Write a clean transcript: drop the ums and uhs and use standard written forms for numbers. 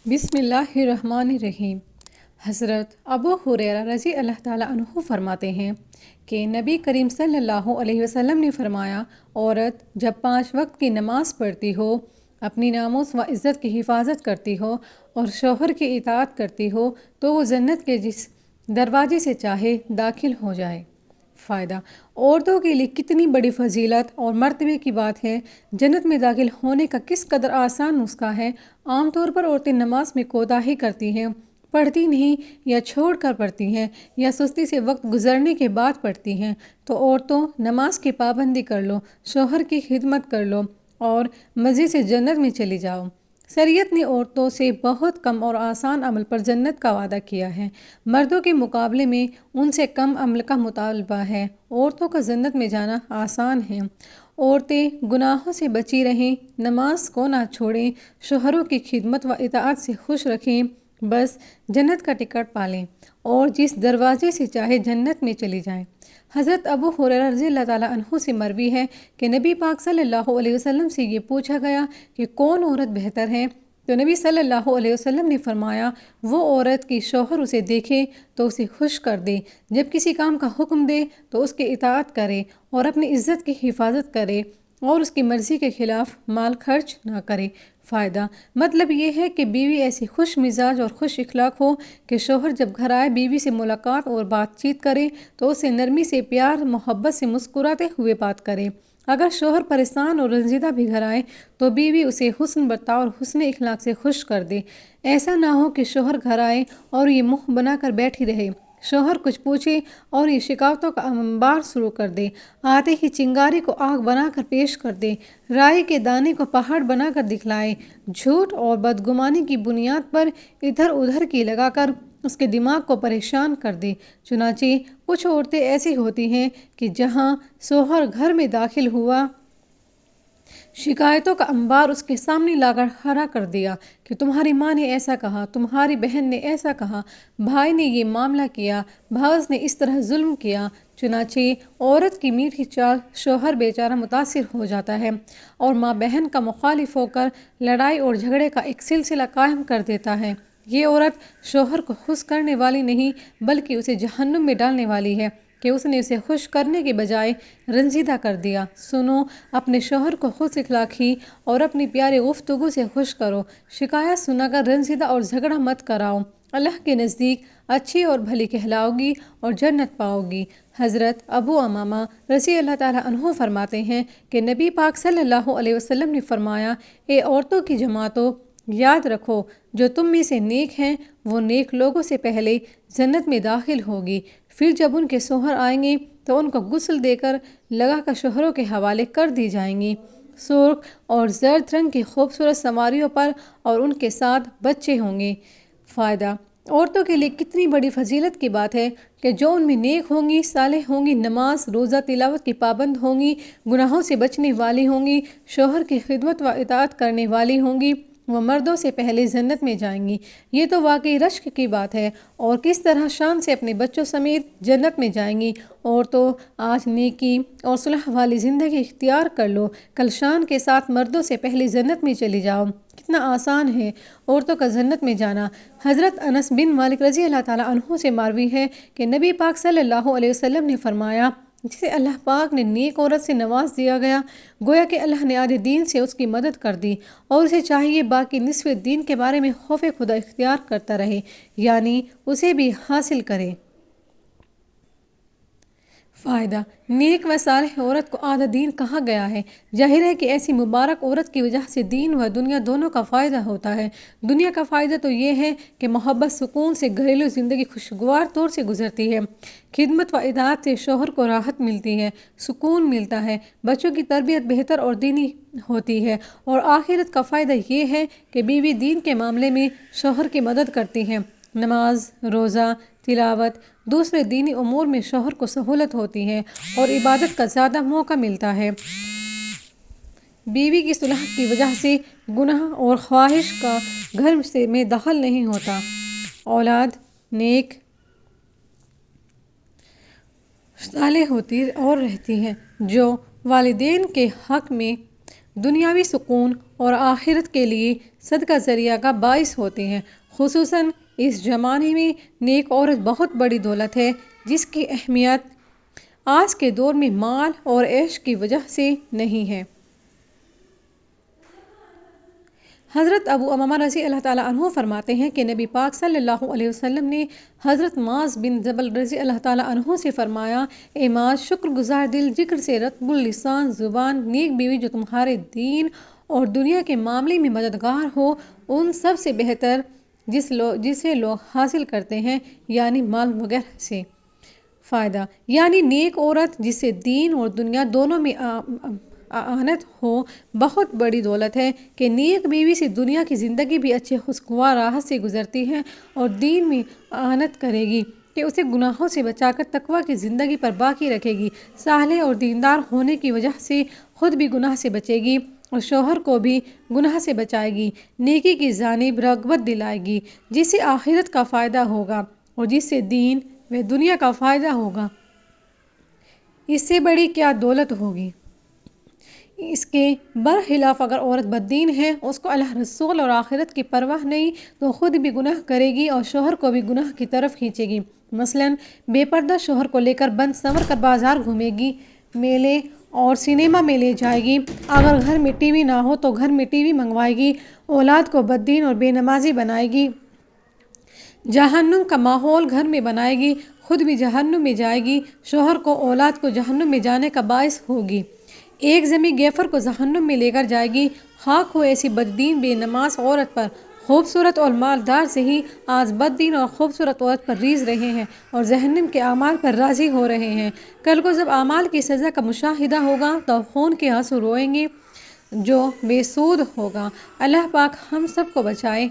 بسم اللہ الرحمن الرحیم۔ حضرت ابو ہریرہ رضی اللہ تعالیٰ عنہ فرماتے ہیں کہ نبی کریم صلی اللہ علیہ وسلم نے فرمایا، عورت جب 5 وقت کی نماز پڑھتی ہو، اپنی ناموس و عزت کی حفاظت کرتی ہو اور شوہر کی اطاعت کرتی ہو تو وہ جنت کے جس دروازے سے چاہے داخل ہو جائے۔ فائدہ: عورتوں کے لیے کتنی بڑی فضیلت اور مرتبے کی بات ہے۔ جنت میں داخل ہونے کا کس قدر آسان نسخہ ہے۔ عام طور پر عورتیں نماز میں کوتاہی کرتی ہیں، پڑھتی نہیں یا چھوڑ کر پڑھتی ہیں یا سستی سے وقت گزرنے کے بعد پڑھتی ہیں۔ تو عورتوں، نماز کی پابندی کر لو، شوہر کی خدمت کر لو اور مزے سے جنت میں چلی جاؤ۔ شریعت نے عورتوں سے بہت کم اور آسان عمل پر جنت کا وعدہ کیا ہے۔ مردوں کے مقابلے میں ان سے کم عمل کا مطالبہ ہے۔ عورتوں کا جنت میں جانا آسان ہے۔ عورتیں گناہوں سے بچی رہیں، نماز کو نہ چھوڑیں، شوہروں کی خدمت و اطاعت سے خوش رکھیں، بس جنت کا ٹکٹ پالیں اور جس دروازے سے چاہے جنت میں چلی جائیں۔ حضرت ابو ہریرہ رضی اللہ تعالیٰ عنہ سے مروی ہے کہ نبی پاک صلی اللہ علیہ وسلم سے یہ پوچھا گیا کہ کون عورت بہتر ہے؟ تو نبی صلی اللہ علیہ وسلم نے فرمایا، وہ عورت کی شوہر اسے دیکھے تو اسے خوش کر دے، جب کسی کام کا حکم دے تو اس کی اطاعت کرے اور اپنی عزت کی حفاظت کرے اور اس کی مرضی کے خلاف مال خرچ نہ کرے۔ فائدہ: مطلب یہ ہے کہ بیوی ایسی خوش مزاج اور خوش اخلاق ہو کہ شوہر جب گھر آئے بیوی سے ملاقات اور بات چیت کرے تو اسے نرمی سے، پیار محبت سے مسکراتے ہوئے بات کرے۔ اگر شوہر پریشان اور رنجیدہ بھی گھر آئے تو بیوی اسے حسن برتاؤ اور حسن اخلاق سے خوش کر دے۔ ایسا نہ ہو کہ شوہر گھر آئے اور یہ منہ بنا کر بیٹھی رہے، شوہر کچھ پوچھے اور یہ شکایتوں کا انبار شروع کر دے، آتے ہی چنگاری کو آگ بنا کر پیش کر دے، رائی کے دانے کو پہاڑ بنا کر دکھلائے، جھوٹ اور بدگمانی کی بنیاد پر ادھر ادھر کی لگا کر اس کے دماغ کو پریشان کر دے۔ چنانچہ کچھ عورتیں ایسی ہوتی ہیں کہ جہاں شوہر گھر میں داخل ہوا، شکایتوں کا انبار اس کے سامنے لا کر کھڑا کر دیا کہ تمہاری ماں نے ایسا کہا، تمہاری بہن نے ایسا کہا، بھائی نے یہ معاملہ کیا، بھاؤج نے اس طرح ظلم کیا۔ چنانچہ عورت کی میٹھی چال شوہر بیچارہ متاثر ہو جاتا ہے اور ماں بہن کا مخالف ہو کر لڑائی اور جھگڑے کا ایک سلسلہ قائم کر دیتا ہے۔ یہ عورت شوہر کو خوش کرنے والی نہیں بلکہ اسے جہنم میں ڈالنے والی ہے کہ اس نے اسے خوش کرنے کے بجائے رنجیدہ کر دیا۔ سنو، اپنے شوہر کو خوش اخلاقی اور اپنی پیاری گفتگو سے خوش کرو، شکایت سنا کر رنجیدہ اور جھگڑا مت کراؤ، اللہ کے نزدیک اچھی اور بھلی کہلاؤ گی اور جنت پاؤ گی۔ حضرت ابو امامہ رضی اللہ تعالیٰ عنہ فرماتے ہیں کہ نبی پاک صلی اللہ علیہ وسلم نے فرمایا، اے عورتوں کی جماعتوں، یاد رکھو جو تم میں سے نیک ہیں وہ نیک لوگوں سے پہلے جنت میں داخل ہوگی، پھر جب ان کے شوہر آئیں گے تو ان کو غسل دے کر لگا کر شوہروں کے حوالے کر دی جائیں گی، سرخ اور زرد رنگ کی خوبصورت سواریوں پر، اور ان کے ساتھ بچے ہوں گے۔ فائدہ: عورتوں کے لیے کتنی بڑی فضیلت کی بات ہے کہ جو ان میں نیک ہوں گی، صالح ہوں گی، نماز روزہ تلاوت کی پابند ہوں گی، گناہوں سے بچنے والی ہوں گی، شوہر کی خدمت و اطاعت کرنے والی ہوں گی، وہ مردوں سے پہلے جنت میں جائیں گی۔ یہ تو واقعی رشک کی بات ہے، اور کس طرح شان سے اپنے بچوں سمیت جنت میں جائیں گی۔ عورتوں، آج نیکی اور صلح والی زندگی اختیار کر لو، کل شان کے ساتھ مردوں سے پہلے جنت میں چلی جاؤ۔ کتنا آسان ہے عورتوں کا جنت میں جانا۔ حضرت انس بن مالک رضی اللہ تعالیٰ عنہ سے مروی ہے کہ نبی پاک صلی اللہ علیہ وسلم نے فرمایا، جسے اللہ پاک نے نیک عورت سے نواز دیا گیا، گویا کہ اللہ نے آدھے دین سے اس کی مدد کر دی، اور اسے چاہیے باقی نصف دین کے بارے میں خوف خدا اختیار کرتا رہے، یعنی اسے بھی حاصل کرے۔ فائدہ: نیک و صالح عورت کو آدھا دین کہا گیا ہے۔ ظاہر ہے کہ ایسی مبارک عورت کی وجہ سے دین و دنیا دونوں کا فائدہ ہوتا ہے۔ دنیا کا فائدہ تو یہ ہے کہ محبت سکون سے گھریلو زندگی خوشگوار طور سے گزرتی ہے، خدمت و اطاعت سے شوہر کو راحت ملتی ہے، سکون ملتا ہے، بچوں کی تربیت بہتر اور دینی ہوتی ہے، اور آخرت کا فائدہ یہ ہے کہ بیوی دین کے معاملے میں شوہر کی مدد کرتی ہے، نماز روزہ تلاوت دوسرے دینی امور میں شوہر کو سہولت ہوتی ہے اور عبادت کا زیادہ موقع ملتا ہے۔ بیوی کی صلح کی وجہ سے گناہ اور خواہش کا گھر میں دخل نہیں ہوتا۔ اولاد نیک صالح ہوتی اور رہتی ہے، جو والدین کے حق میں دنیاوی سکون اور آخرت کے لیے صدقہ ذریعہ کا باعث ہوتے ہیں۔ خصوصاً اس زمانے میں نیک عورت بہت بڑی دولت ہے، جس کی اہمیت آج کے دور میں مال اور عیش کی وجہ سے نہیں ہے۔ حضرت ابو امامہ رضی اللہ تعالیٰ عنہ فرماتے ہیں کہ نبی پاک صلی اللہ علیہ وسلم نے حضرت معاذ بن جبل رضی اللہ تعالیٰ عنہ سے فرمایا، اے معاذ، شکر گزار دل، ذکر سے رطب اللسان زبان، نیک بیوی جو تمہارے دین اور دنیا کے معاملے میں مددگار ہو، ان سب سے بہتر جسے لوگ حاصل کرتے ہیں، یعنی مال وغیرہ سے فائدہ۔ یعنی نیک عورت جس سے دین اور دنیا دونوں میں اعانت ہو، بہت بڑی دولت ہے کہ نیک بیوی سے دنیا کی زندگی بھی اچھے خوشگوار راحت سے گزرتی ہے اور دین میں اعانت کرے گی کہ اسے گناہوں سے بچا کر تقویٰ کی زندگی پر باقی رکھے گی، صالح اور دیندار ہونے کی وجہ سے خود بھی گناہ سے بچے گی اور شوہر کو بھی گناہ سے بچائے گی، نیکی کی جانب رغبت دلائے گی، جس سے آخرت کا فائدہ ہوگا اور جس سے دین و دنیا کا فائدہ ہوگا۔ اس سے بڑی کیا دولت ہوگی؟ اس کے برخلاف اگر عورت بددین ہے، اس کو اللہ رسول اور آخرت کی پرواہ نہیں، تو خود بھی گناہ کرے گی اور شوہر کو بھی گناہ کی طرف کھینچے گی۔ مثلاً بے پردہ شوہر کو لے کر بند سنور کر بازار گھومے گی، میلے اور سنیما میں لے جائے گی، اگر گھر میں ٹی وی نہ ہو تو گھر میں ٹی وی منگوائے گی، اولاد کو بددین اور بے نمازی بنائے گی، جہنم کا ماحول گھر میں بنائے گی، خود بھی جہنم میں جائے گی، شوہر کو اولاد کو جہنم میں جانے کا باعث ہوگی، ایک ذمہ گیفر کو جہنم میں لے کر جائے گی۔ خاک ہو ایسی بددین بے نماز عورت پر۔ خوبصورت اور مالدار سے ہی آج بددین اور خوبصورت عورت پر ریزھ رہے ہیں اور جہنم کے اعمال پر راضی ہو رہے ہیں۔ کل کو جب اعمال کی سزا کا مشاہدہ ہوگا تو خون کے آنسو روئیں گے جو بے سود ہوگا۔ اللہ پاک ہم سب کو بچائے۔